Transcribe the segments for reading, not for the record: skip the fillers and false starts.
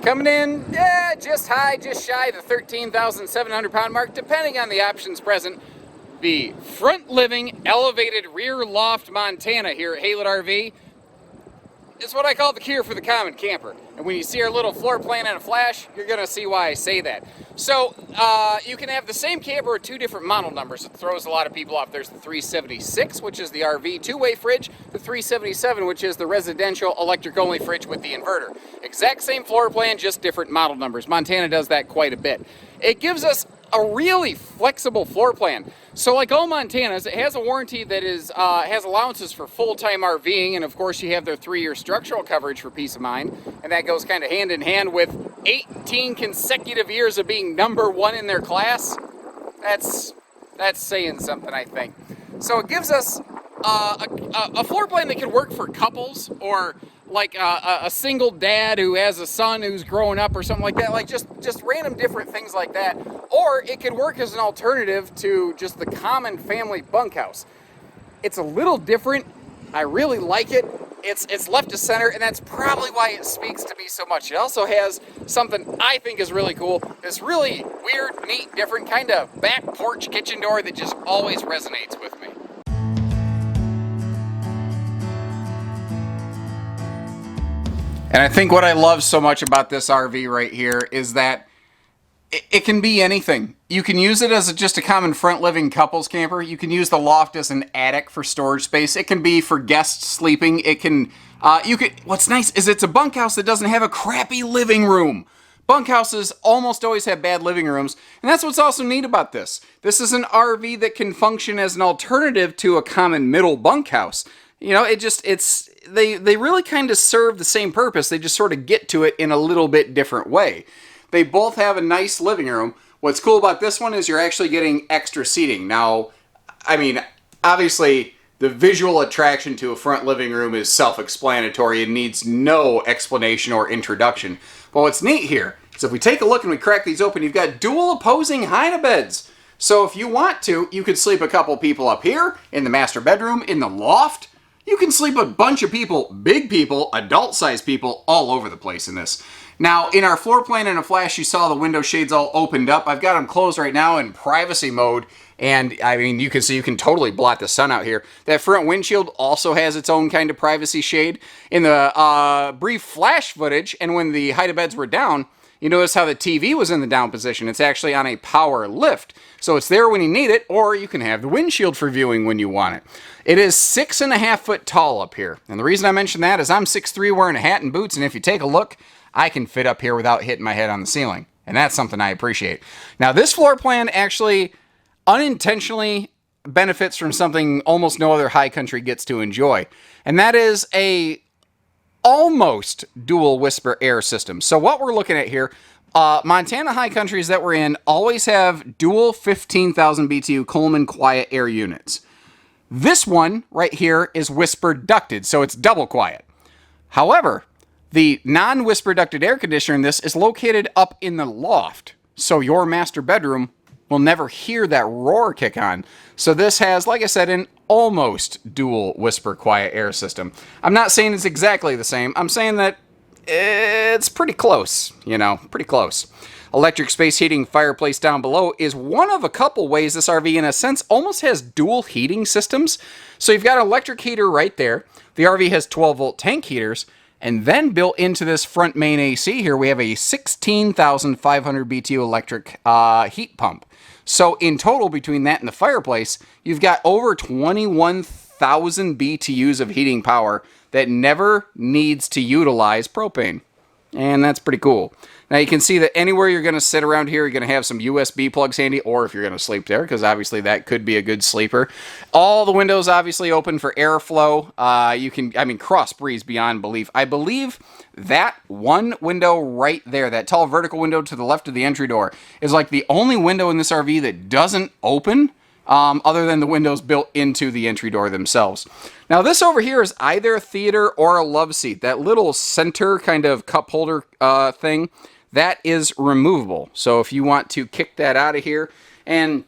Coming in, yeah, just shy of the 13,700 pound mark, depending on the options present. The front living elevated rear loft Montana here at Haylett RV is what I call the cure for the common camper. And when you see our little floor plan in a flash, you're gonna see why I say that. So you can have the same camper with two different model numbers. It throws a lot of people off. There's the 376, which is the RV two-way fridge, the 377, which is the residential electric-only fridge with the inverter. Exact same floor plan, just different model numbers. Montana does that quite a bit. It gives us a really flexible floor plan. So like all Montanas, it has a warranty that has allowances for full-time RVing, and of course you have their 3-year structural coverage for peace of mind, and that goes kind of hand in hand with 18 consecutive years of being #1 in their class. That's saying something, I think. So it gives us a floor plan that can work for couples, or like a single dad who has a son who's growing up or something like that, like just random different things like that. Or it could work as an alternative to just the common family bunkhouse. It's a little different. I really like it. It's left to center, and that's probably why it speaks to me so much. It also has something I think is really cool, this really weird, neat, different kind of back porch kitchen door that just always resonates with me. And I think what I love so much about this RV right here is that it can be anything. You can use it as just a common front living couples camper. You can use the loft as an attic for storage space. It can be for guests sleeping. It can, what's nice is it's a bunkhouse that doesn't have a crappy living room. Bunkhouses almost always have bad living rooms, and that's what's also neat about this. This is an RV that can function as an alternative to a common middle bunkhouse. You know, they really kind of serve the same purpose. They just sort of get to it in a little bit different way. They both have a nice living room. What's cool about this one is you're actually getting extra seating. Now, I mean, obviously, the visual attraction to a front living room is self-explanatory and needs no explanation or introduction. But what's neat here is if we take a look and we crack these open, you've got dual opposing hide-a-beds. So if you want to, you could sleep a couple people up here, in the master bedroom, in the loft. You can sleep a bunch of people, big people, adult-sized people, all over the place in this. Now, in our floor plan in a flash, you saw the window shades all opened up. I've got them closed right now in privacy mode, and I mean, you can see you can totally blot the sun out here. That front windshield also has its own kind of privacy shade. In the brief flash footage, and when the hide-a-beds were down, you notice how the TV was in the down position. It's actually on a power lift. So it's there when you need it, or you can have the windshield for viewing when you want it. It is 6.5 foot tall up here. And the reason I mention that is I'm 6'3", wearing a hat and boots, and if you take a look, I can fit up here without hitting my head on the ceiling. And that's something I appreciate. Now, this floor plan actually unintentionally benefits from something almost no other high country gets to enjoy. And that is a almost dual whisper air system. So what we're looking at here, Montana high countries that we're in always have dual 15,000 BTU Coleman quiet air units. This one right here is whisper ducted, so it's double quiet. However, the non-whisper ducted air conditioner in this is located up in the loft, so your master bedroom will never hear that roar kick on. So this has, like I said, an almost dual whisper quiet air system. I'm not saying it's exactly the same. I'm saying that it's pretty close, you know, pretty close. Electric space heating fireplace down below is one of a couple ways this RV, in a sense, almost has dual heating systems. So you've got an electric heater right there. The RV has 12-volt tank heaters. And then built into this front main AC here, we have a 16,500 BTU electric heat pump. So in total, between that and the fireplace, you've got over 21,000 BTUs of heating power that never needs to utilize propane. And that's pretty cool. Now you can see that anywhere you're going to sit around here, you're going to have some USB plugs handy, or if you're going to sleep there, because obviously that could be a good sleeper. All the windows obviously open for airflow. Cross breeze beyond belief. I believe that one window right there, that tall vertical window to the left of the entry door, is like the only window in this RV that doesn't open, other than the windows built into the entry door themselves. Now this over here is either a theater or a love seat. That little center kind of cup holder thing, that is removable. So if you want to kick that out of here, and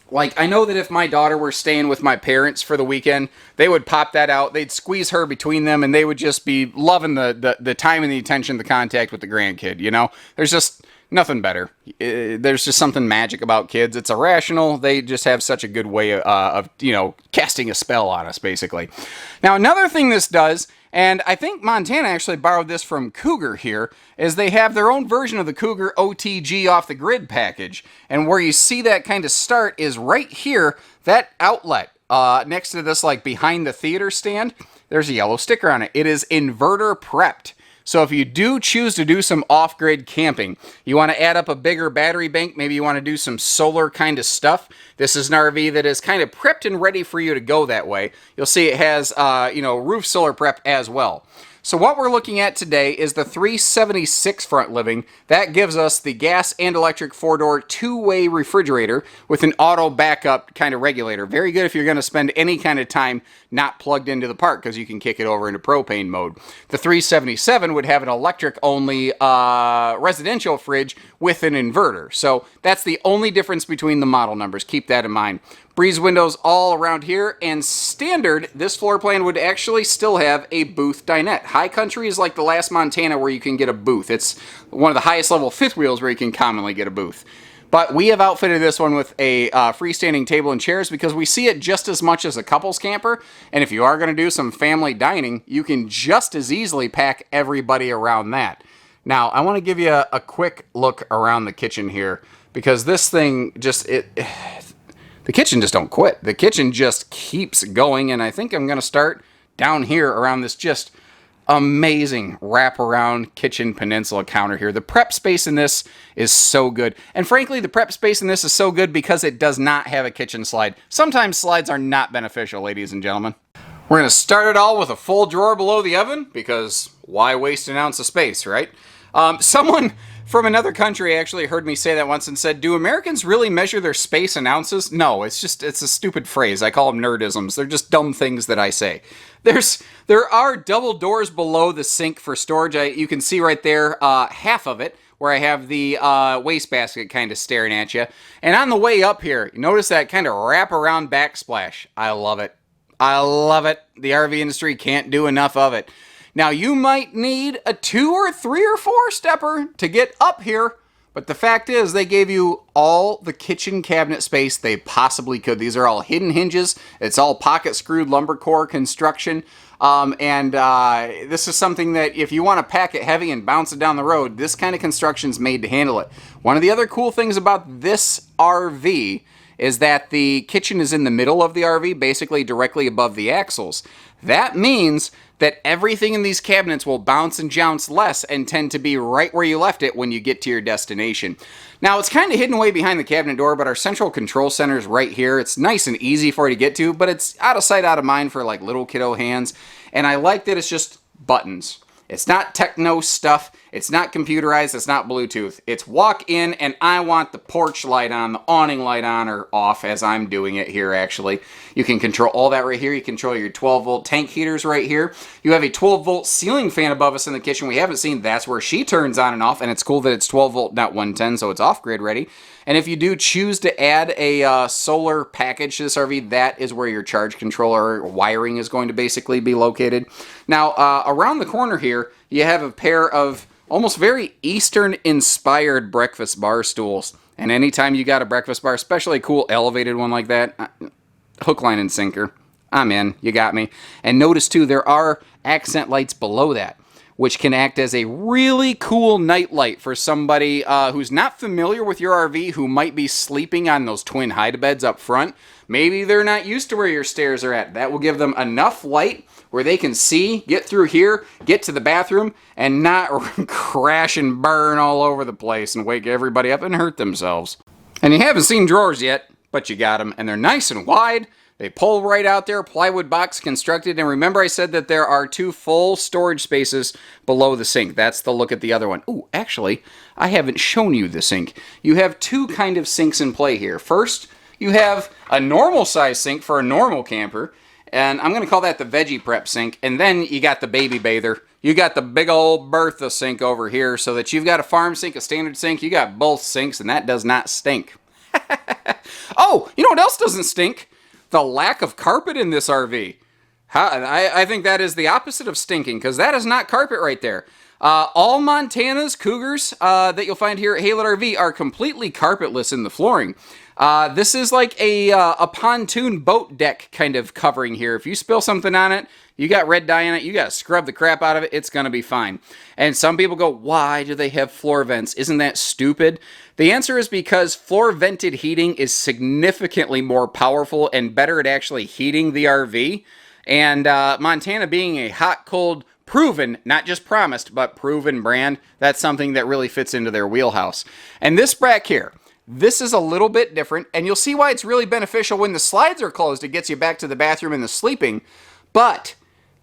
Like, I know that if my daughter were staying with my parents for the weekend, they would pop that out, they'd squeeze her between them, and they would just be loving the time and the attention, the contact with the grandkid, you know? There's just nothing better. There's just something magic about kids. It's irrational. They just have such a good way of, you know, casting a spell on us, basically. Now, another thing this does, and I think Montana actually borrowed this from Cougar here, is they have their own version of the Cougar OTG off the grid package. And where you see that kind of start is right here, that outlet next to this, like behind the theater stand, there's a yellow sticker on it. It is inverter prepped. So if you do choose to do some off-grid camping, you want to add up a bigger battery bank, maybe you want to do some solar kind of stuff, this is an RV that is kind of prepped and ready for you to go that way. You'll see it has, you know, roof solar prep as well. So what we're looking at today is the 376 front living. That gives us the gas and electric 4-door 2-way refrigerator with an auto backup kind of regulator. Very good if you're going to spend any kind of time not plugged into the park because you can kick it over into propane mode. The 377 would have an electric only residential fridge with an inverter. So that's the only difference between the model numbers. Keep that in mind. Breeze windows all around here, and standard, this floor plan would actually still have a booth dinette. High country is like the last Montana where you can get a booth. It's one of the highest level fifth wheels where you can commonly get a booth. But we have outfitted this one with a freestanding table and chairs because we see it just as much as a couples camper. And if you are going to do some family dining, you can just as easily pack everybody around that. Now, I want to give you a quick look around the kitchen here because this thing just, the kitchen just don't quit. The kitchen just keeps going, and I think I'm going to start down here around this just amazing wraparound kitchen peninsula counter here. The prep space in this is so good. And frankly, the prep space in this is so good because it does not have a kitchen slide. Sometimes slides are not beneficial, ladies and gentlemen. We're going to start it all with a full drawer below the oven because why waste an ounce of space, right? Someone from another country actually heard me say that once and said, do Americans really measure their space in ounces? No, it's a stupid phrase. I call them nerdisms. They're just dumb things that I say. There are double doors below the sink for storage. You can see right there, half of it, where I have the wastebasket kind of staring at you. And on the way up here, you notice that kind of wraparound backsplash. I love it. I love it. The RV industry can't do enough of it. Now, you might need a 2 or 3 or 4 stepper to get up here, but the fact is they gave you all the kitchen cabinet space they possibly could. These are all hidden hinges. It's all pocket screwed lumber core construction. This is something that if you want to pack it heavy and bounce it down the road, this kind of construction is made to handle it. One of the other cool things about this RV is that the kitchen is in the middle of the RV, basically directly above the axles. That means that everything in these cabinets will bounce and jounce less and tend to be right where you left it when you get to your destination. Now, it's kind of hidden away behind the cabinet door, but our central control center is right here. It's nice and easy for you to get to, but it's out of sight, out of mind for like little kiddo hands. And I like that it's just buttons. It's not techno stuff. It's not computerized. It's not Bluetooth. It's walk in and I want the porch light on, the awning light on or off as I'm doing it here actually. You can control all that right here. You control your 12-volt tank heaters right here. You have a 12-volt ceiling fan above us in the kitchen. We haven't seen. That's where she turns on and off, and it's cool that it's 12-volt, not 110, so it's off-grid ready. And if you do choose to add a solar package to this RV, that is where your charge controller wiring is going to basically be located. Now, around the corner here, you have a pair of almost very Eastern-inspired breakfast bar stools. And anytime you got a breakfast bar, especially a cool elevated one like that, hook, line, and sinker, I'm in. You got me. And notice, too, there are accent lights below that, which can act as a really cool night light for somebody who's not familiar with your RV, who might be sleeping on those twin hide-a-beds up front. Maybe they're not used to where your stairs are at. That will give them enough light where they can see, get through here, get to the bathroom, and not crash and burn all over the place and wake everybody up and hurt themselves. And you haven't seen drawers yet, but you got them, and they're nice and wide. They pull right out there, plywood box constructed, and remember I said that there are 2 full storage spaces below the sink. That's the look at the other one. Ooh, actually, I haven't shown you the sink. You have 2 kind of sinks in play here. First, you have a normal size sink for a normal camper, and I'm going to call that the veggie prep sink, and then you got the baby bather. You got the big old Bertha sink over here, so that you've got a farm sink, a standard sink, you got both sinks, and that does not stink. Oh, you know what else doesn't stink? The lack of carpet in this RV. I think that is the opposite of stinking, because that is not carpet right there. All Montana's Cougars that you'll find here at Haylett RV are completely carpetless in the flooring. This is like a pontoon boat deck kind of covering here. If you spill something on it, you got red dye on it, you got to scrub the crap out of it, it's going to be fine. And some people go, why do they have floor vents? Isn't that stupid? The answer is because floor vented heating is significantly more powerful and better at actually heating the RV. And Montana being a hot, cold, proven, not just promised, but proven brand, that's something that really fits into their wheelhouse. And this back here, this is a little bit different, and you'll see why it's really beneficial when the slides are closed. It gets you back to the bathroom and the sleeping. But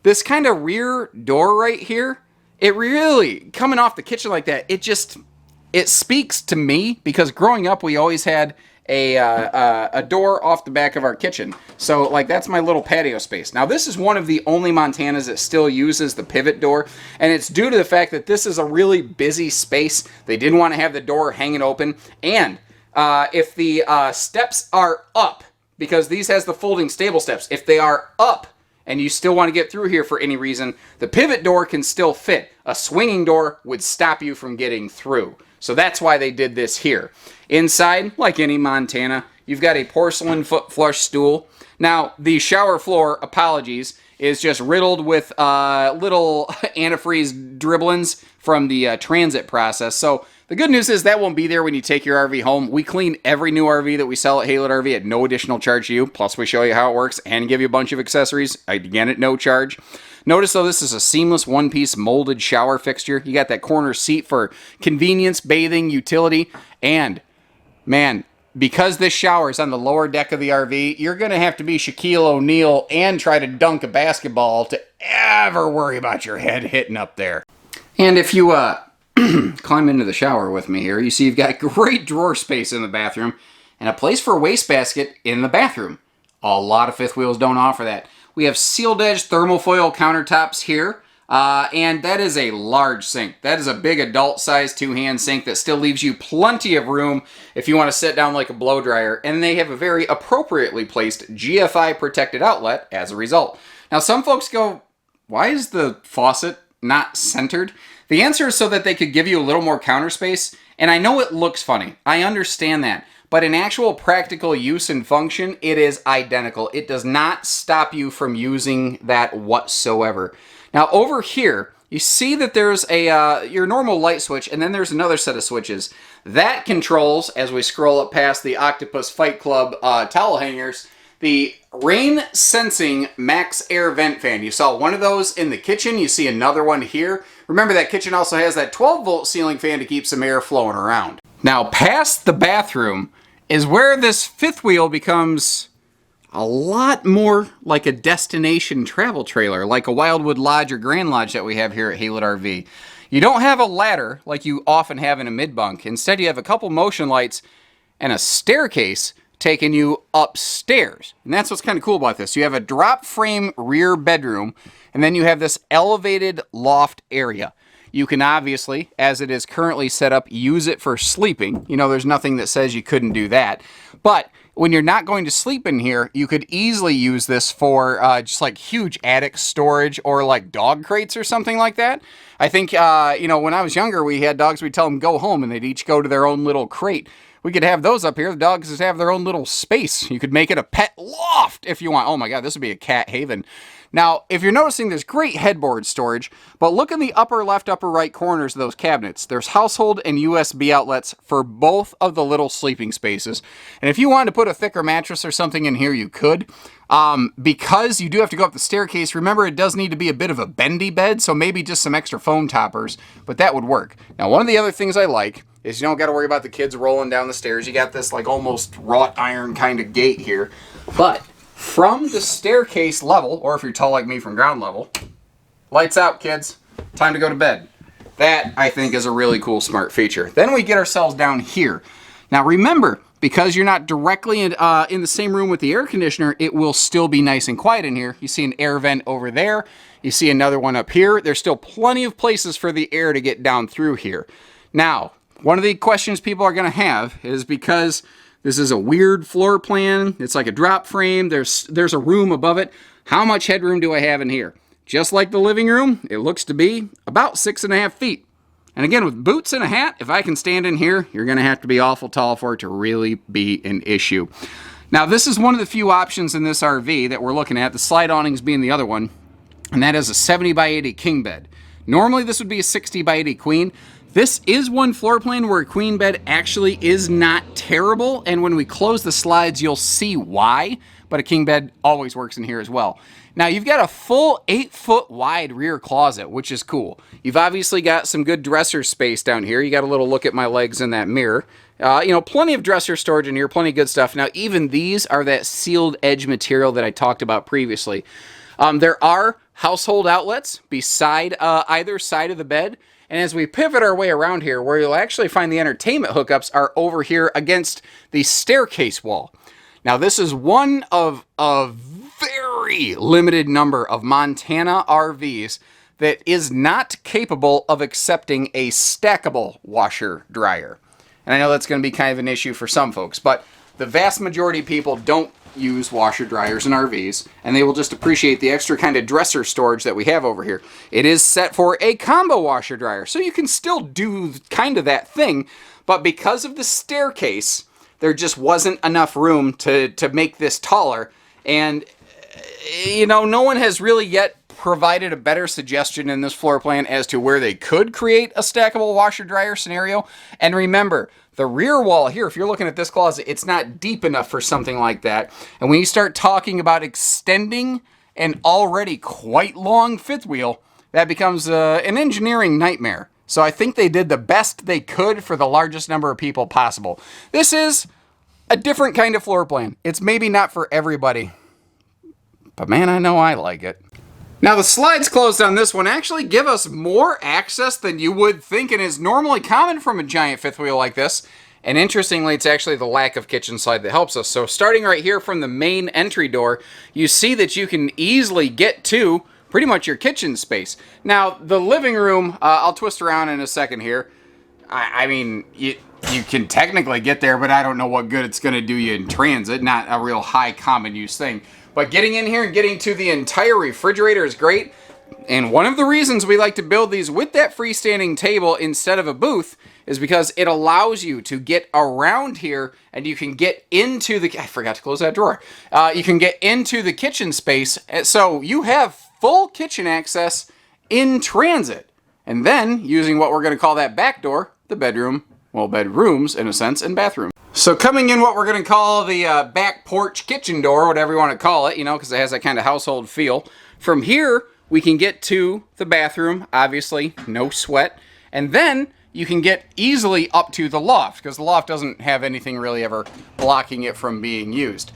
this kind of rear door right here, it really, coming off the kitchen like that, it speaks to me, because growing up we always had a door off the back of our kitchen. So like that's my little patio space. Now this is one of the only Montanas that still uses the pivot door, and it's due to the fact that this is a really busy space. They didn't want to have the door hanging open, and if the steps are up, because these has the folding stable steps, if they are up and you still want to get through here for any reason, the pivot door can still fit. A swinging door would stop you from getting through. So that's why they did this here. Inside, like any Montana, you've got a porcelain foot flush stool. Now, the shower floor, apologies, is just riddled with little antifreeze dribblings from the transit process. So the good news is that won't be there when you take your RV home. We clean every new RV that we sell at Haylett RV at no additional charge to you. Plus, we show you how it works and give you a bunch of accessories, again, at no charge. Notice, though, this is a seamless one-piece molded shower fixture. You got that corner seat for convenience, bathing, utility, and, man, because this shower is on the lower deck of the RV, you're going to have to be Shaquille O'Neal and try to dunk a basketball to ever worry about your head hitting up there. And if you climb into the shower with me here, you see you've got great drawer space in the bathroom and a place for a wastebasket in the bathroom. A lot of fifth wheels don't offer that. We have sealed edge thermofoil countertops here, and that is a large sink. That is a big adult size 2-hand sink that still leaves you plenty of room if you want to sit down like a blow dryer, and they have a very appropriately placed GFI protected outlet as a result. Now some folks go, why is the faucet not centered? The answer is so that they could give you a little more counter space, and I know it looks funny. I understand that. But in actual practical use and function, it is identical. It does not stop you from using that whatsoever. Now over here, you see that there's your normal light switch, and then there's another set of switches. That controls, as we scroll up past the Octopus Fight Club towel hangers, the rain sensing max air vent fan. You saw one of those in the kitchen. You see another one here. Remember, that kitchen also has that 12-volt ceiling fan to keep some air flowing around. Now, past the bathroom is where this fifth wheel becomes a lot more like a destination travel trailer, like a Wildwood Lodge or Grand Lodge that we have here at Haylett RV. You don't have a ladder like you often have in a mid-bunk. Instead, you have a couple motion lights and a staircase taking you upstairs. And that's what's kind of cool about this. You have a drop frame rear bedroom, and then you have this elevated loft area. You can obviously, as it is currently set up, use it for sleeping. You know, there's nothing that says you couldn't do that. But when you're not going to sleep in here, you could easily use this for just like huge attic storage or like dog crates or something like that. I think, you know, when I was younger, we had dogs, we'd tell them go home and they'd each go to their own little crate. We could have those up here. The dogs just have their own little space. You could make it a pet loft if you want. Oh my God, this would be a cat haven. Now, if you're noticing, there's great headboard storage, but look in the upper left, upper right corners of those cabinets. There's household and USB outlets for both of the little sleeping spaces. And if you wanted to put a thicker mattress or something in here, you could. Because you do have to go up the staircase, remember it does need to be a bit of a bendy bed, so maybe just some extra foam toppers, but that would work. Now, one of the other things I like is you don't got to worry about the kids rolling down the stairs. You got this like almost wrought iron kind of gate here. But from the staircase level, or if you're tall like me, from ground level, lights out, kids. Time to go to bed. That, I think, is a really cool, smart feature. Then we get ourselves down here. Now remember, because you're not directly in the same room with the air conditioner, it will still be nice and quiet in here. You see an air vent over there. You see another one up here. There's still plenty of places for the air to get down through here. Now, one of the questions people are going to have is because This is a weird floor plan. It's like a drop frame. There's a room above it. How much headroom do I have in here? Just like the living room, it looks to be about 6.5 feet. And again, with boots and a hat, if I can stand in here, you're going to have to be awful tall for it to really be an issue. Now, this is one of the few options in this RV that we're looking at, the slide awnings being the other one, and that is a 70 by 80 king bed. Normally, this would be a 60 by 80 queen. This is one floor plan where a queen bed actually is not terrible, and when we close the slides, you'll see why, but a king bed always works in here as well. Now, you've got a full 8-foot wide rear closet, which is cool. You've obviously got some good dresser space down here. You got a little look at my legs in that mirror. You know, plenty of dresser storage in here, plenty of good stuff. Now, even these are that sealed edge material that I talked about previously. There are household outlets beside either side of the bed. And as we pivot our way around here, where you'll actually find the entertainment hookups are over here against the staircase wall. Now, this is one of a very limited number of Montana RVs that is not capable of accepting a stackable washer dryer. And I know that's going to be kind of an issue for some folks, but the vast majority of people don't use washer dryers in RVs, and they will just appreciate the extra kind of dresser storage that we have over here. It is set for a combo washer dryer, so you can still do kind of that thing, but because of the staircase, there just wasn't enough room to make this taller, and you know, no one has really yet provided a better suggestion in this floor plan as to where they could create a stackable washer dryer scenario. And remember, the rear wall here, if you're looking at this closet, it's not deep enough for something like that. And when you start talking about extending an already quite long fifth wheel, that becomes an engineering nightmare. So I think they did the best they could for the largest number of people possible. This is a different kind of floor plan. It's maybe not for everybody, but man, I know I like it. Now, the slides closed on this one actually give us more access than you would think and is normally common from a giant fifth wheel like this. And interestingly, it's actually the lack of kitchen slide that helps us. So starting right here from the main entry door, you see that you can easily get to pretty much your kitchen space. Now, the living room, I'll twist around in a second here. I mean, you can technically get there, but I don't know what good it's going to do you in transit. Not a real high common use thing. But getting in here and getting to the entire refrigerator is great. And one of the reasons we like to build these with that freestanding table instead of a booth is because it allows you to get around here and you can get into the... I forgot to close that drawer. You can get into the kitchen space. So you have full kitchen access in transit. And then, using what we're going to call that back door, the bedroom, well, bedrooms in a sense, and bathroom. So coming in what we're going to call the back porch kitchen door, whatever you want to call it, you know, because it has that kind of household feel. From here, we can get to the bathroom, obviously, no sweat. And then you can get easily up to the loft, because the loft doesn't have anything really ever blocking it from being used.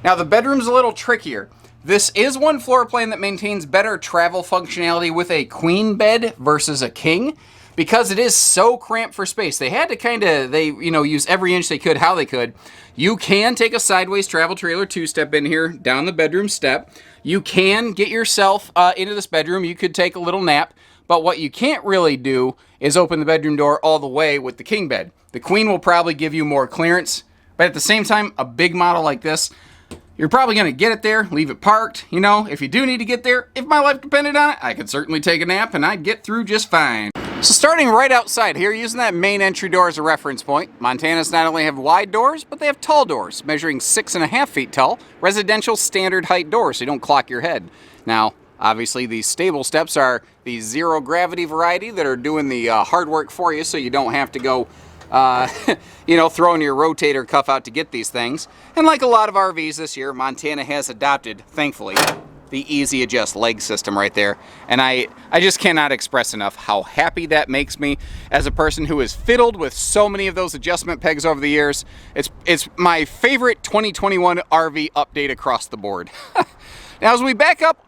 Now, the bedroom's a little trickier. This is one floor plan that maintains better travel functionality with a queen bed versus a king, because it is so cramped for space. They had to kind of, use every inch they could, how they could. You can take a sideways travel trailer two-step in here, down the bedroom step. You can get yourself into this bedroom. You could take a little nap. But what you can't really do is open the bedroom door all the way with the king bed. The queen will probably give you more clearance. But at the same time, a big model like this, you're probably going to get it there, leave it parked. You know, if you do need to get there, if my life depended on it, I could certainly take a nap and I'd get through just fine. So starting right outside here, using that main entry door as a reference point, Montanas not only have wide doors, but they have tall doors, measuring 6.5 feet tall, residential standard height doors, so you don't clock your head. Now, obviously these stable steps are the zero gravity variety that are doing the hard work for you, so you don't have to go, throwing your rotator cuff out to get these things. And like a lot of RVs this year, Montana has adopted, thankfully, the easy adjust leg system right there. And I just cannot express enough how happy that makes me as a person who has fiddled with so many of those adjustment pegs over the years. It's my favorite 2021 RV update across the board. Now as we back up,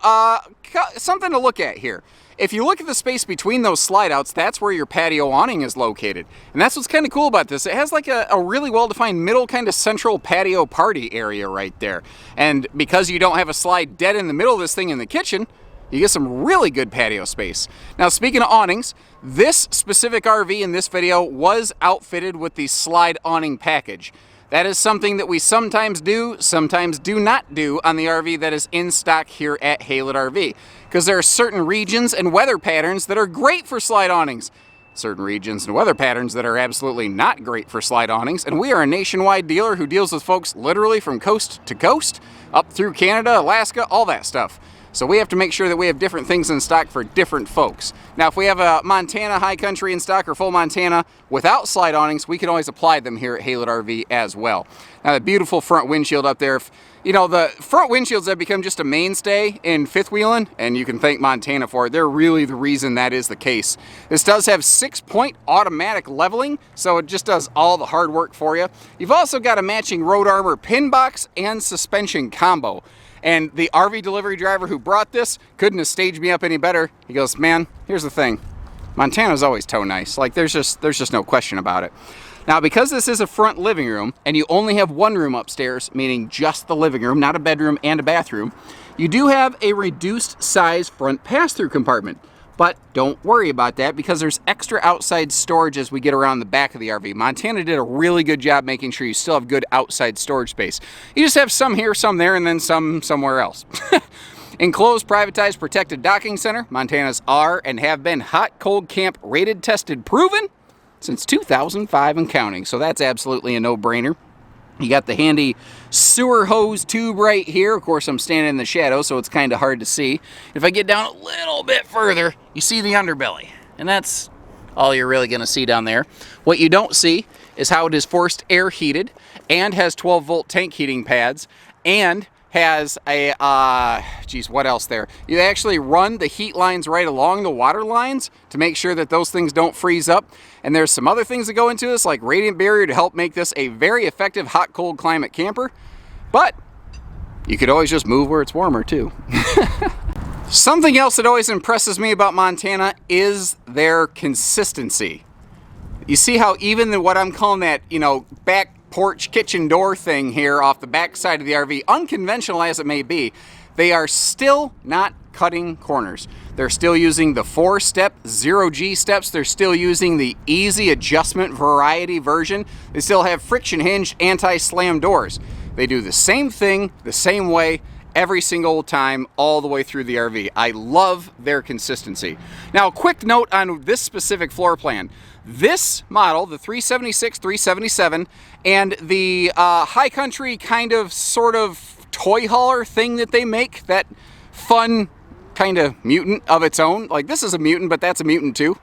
something to look at here. If you look at the space between those slide outs, that's where your patio awning is located. And that's what's kind of cool about this. It has like a really well-defined middle kind of central patio party area right there. And because you don't have a slide dead in the middle of this thing in the kitchen, you get some really good patio space. Now, speaking of awnings, this specific RV in this video was outfitted with the slide awning package. That is something that we sometimes do not do on the RV that is in stock here at Haylett RV. Because there are certain regions and weather patterns that are great for slide awnings. Certain regions and weather patterns that are absolutely not great for slide awnings. And we are a nationwide dealer who deals with folks literally from coast to coast, up through Canada, Alaska, all that stuff. So we have to make sure that we have different things in stock for different folks. Now, if we have a Montana high country in stock or full Montana without slide awnings, we can always apply them here at Haylett RV as well. Now, the beautiful front windshield up there, you know, the front windshields have become just a mainstay in fifth wheeling, and you can thank Montana for it. They're really the reason that is the case. This does have 6-point automatic leveling, so it just does all the hard work for you. You've also got a matching road armor pin box and suspension combo. And the RV delivery driver who brought this couldn't have staged me up any better. He goes, man, here's the thing. Montana's always tow nice. Like, there's just no question about it. Now, because this is a front living room and you only have one room upstairs, meaning just the living room, not a bedroom and a bathroom, you do have a reduced size front pass-through compartment. But don't worry about that because there's extra outside storage as we get around the back of the RV. Montana did a really good job making sure you still have good outside storage space. You just have some here, some there, and then some somewhere else. Enclosed, privatized, protected docking center. Montana's are and have been hot, cold camp rated, tested, proven since 2005 and counting. So that's absolutely a no-brainer. You got the handy sewer hose tube right here. Of course, I'm standing in the shadow, so it's kind of hard to see. If I get down a little bit further, you see the underbelly. And that's all you're really going to see down there. What you don't see is how it is forced air heated and has 12-volt tank heating pads and has a, geez, what else there? You actually run the heat lines right along the water lines to make sure that those things don't freeze up. And there's some other things that go into this, like radiant barrier to help make this a very effective hot-cold climate camper. But you could always just move where it's warmer too. Something else that always impresses me about Montana is their consistency. You see how even what I'm calling that, you know, back porch kitchen door thing here off the back side of the RV, unconventional as it may be, they are still not cutting corners. They're still using the 4-step 0G steps. They're still using the easy adjustment variety version. They still have friction hinge anti-slam doors. They do the same thing the same way every single time all the way through the RV. I love their consistency. Now, a quick note on this specific floor plan. This model, the 376, 377, and the high country kind of sort of toy hauler thing that they make, that fun kind of mutant of its own. Like, this is a mutant, but that's a mutant too.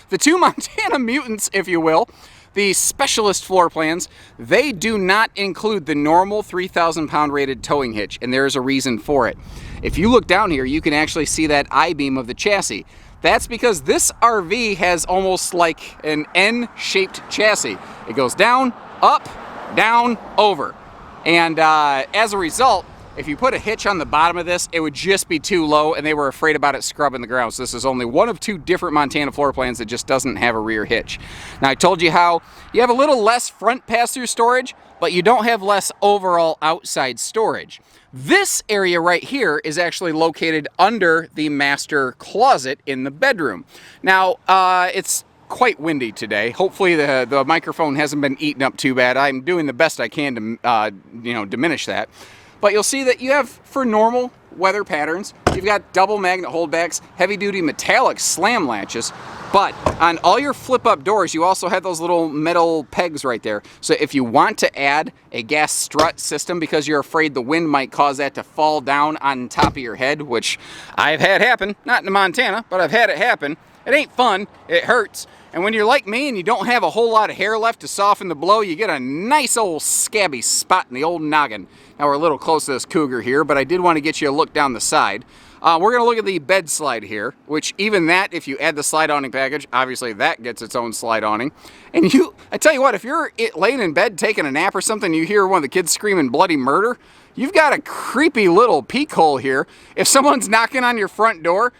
The two Montana mutants, if you will. The specialist floor plans, they do not include the normal 3,000-pound rated towing hitch, and there's a reason for it. If you look down here, you can actually see that I-beam of the chassis. That's because this RV has almost like an N-shaped chassis. It goes down, up, down, over. And as a result, if you put a hitch on the bottom of this, it would just be too low, and they were afraid about it scrubbing the ground. So this is only one of two different Montana floor plans that just doesn't have a rear hitch. Now, I told you how you have a little less front pass-through storage, but you don't have less overall outside storage. This area right here is actually located under the master closet in the bedroom. Now, it's quite windy today. Hopefully the microphone hasn't been eaten up too bad. I'm doing the best I can to diminish that. But you'll see that you have, for normal weather patterns, you've got double magnet holdbacks, heavy-duty metallic slam latches, but on all your flip-up doors, you also have those little metal pegs right there. So if you want to add a gas strut system because you're afraid the wind might cause that to fall down on top of your head, which I've had happen, not in Montana, but I've had it happen. It ain't fun, it hurts. And when you're like me and you don't have a whole lot of hair left to soften the blow, you get a nice old scabby spot in the old noggin. Now, we're a little close to this cougar here, but I did want to get you a look down the side. We're going to look at the bed slide here, which even that, if you add the slide awning package, obviously that gets its own slide awning. And I tell you what, if you're laying in bed taking a nap or something, you hear one of the kids screaming bloody murder, you've got a creepy little peek hole here. If someone's knocking on your front door,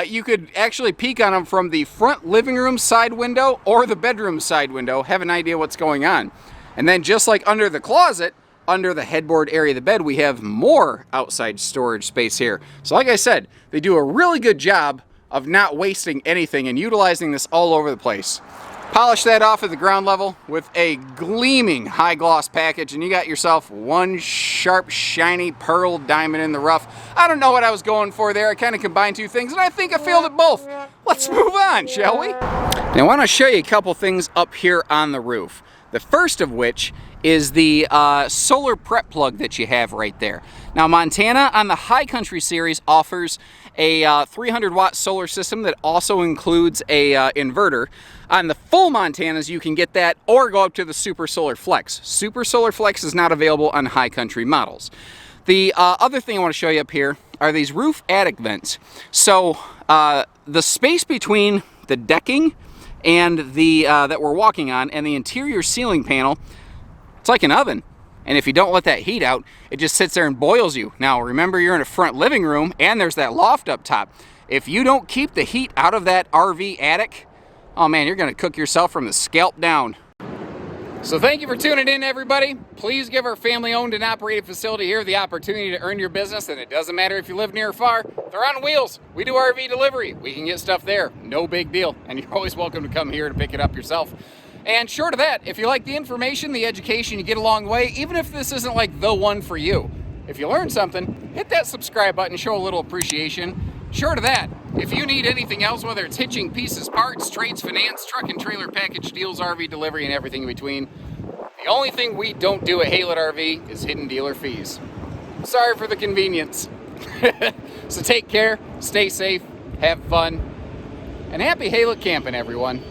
you could actually peek on them from the front living room side window or the bedroom side window, have an idea what's going on. And then just like under the closet, under the headboard area of the bed, we have more outside storage space here. So like I said, they do a really good job of not wasting anything and utilizing this all over the place. Polish that off at the ground level with a gleaming high gloss package, and you got yourself one sharp, shiny pearl diamond in the rough. I don't know what I was going for there. I kind of combined two things, and I think I failed at both. Let's move on, shall we? Now, I want to show you a couple things up here on the roof. The first of which is the solar prep plug that you have right there. Now, Montana on the High Country series offers a 300 watt solar system that also includes a inverter. On the full Montanas, you can get that or go up to the Super Solar Flex. Super Solar Flex is not available on High Country models. The other thing I want to show you up here are these roof attic vents. So the space between the decking and the that we're walking on and the interior ceiling panel, it's like an oven. And if you don't let that heat out, it just sits there and boils you. Now, remember, you're in a front living room and there's that loft up top. If you don't keep the heat out of that RV attic, oh man, you're gonna cook yourself from the scalp down. So thank you for tuning in, everybody. Please give our family-owned and operated facility here the opportunity to earn your business, and it doesn't matter if you live near or far. They're on wheels. We do RV delivery. We can get stuff there. No big deal. And you're always welcome to come here to pick it up yourself. And short of that, if you like the information, the education, you get a long way, even if this isn't like the one for you. If you learn something, hit that subscribe button, show a little appreciation. Short of that, if you need anything else, whether it's hitching, pieces, parts, trades, finance, truck and trailer package deals, RV delivery, and everything in between, the only thing we don't do at Haylet RV is hidden dealer fees. Sorry for the convenience. So take care, stay safe, have fun, and happy Haylet camping, everyone.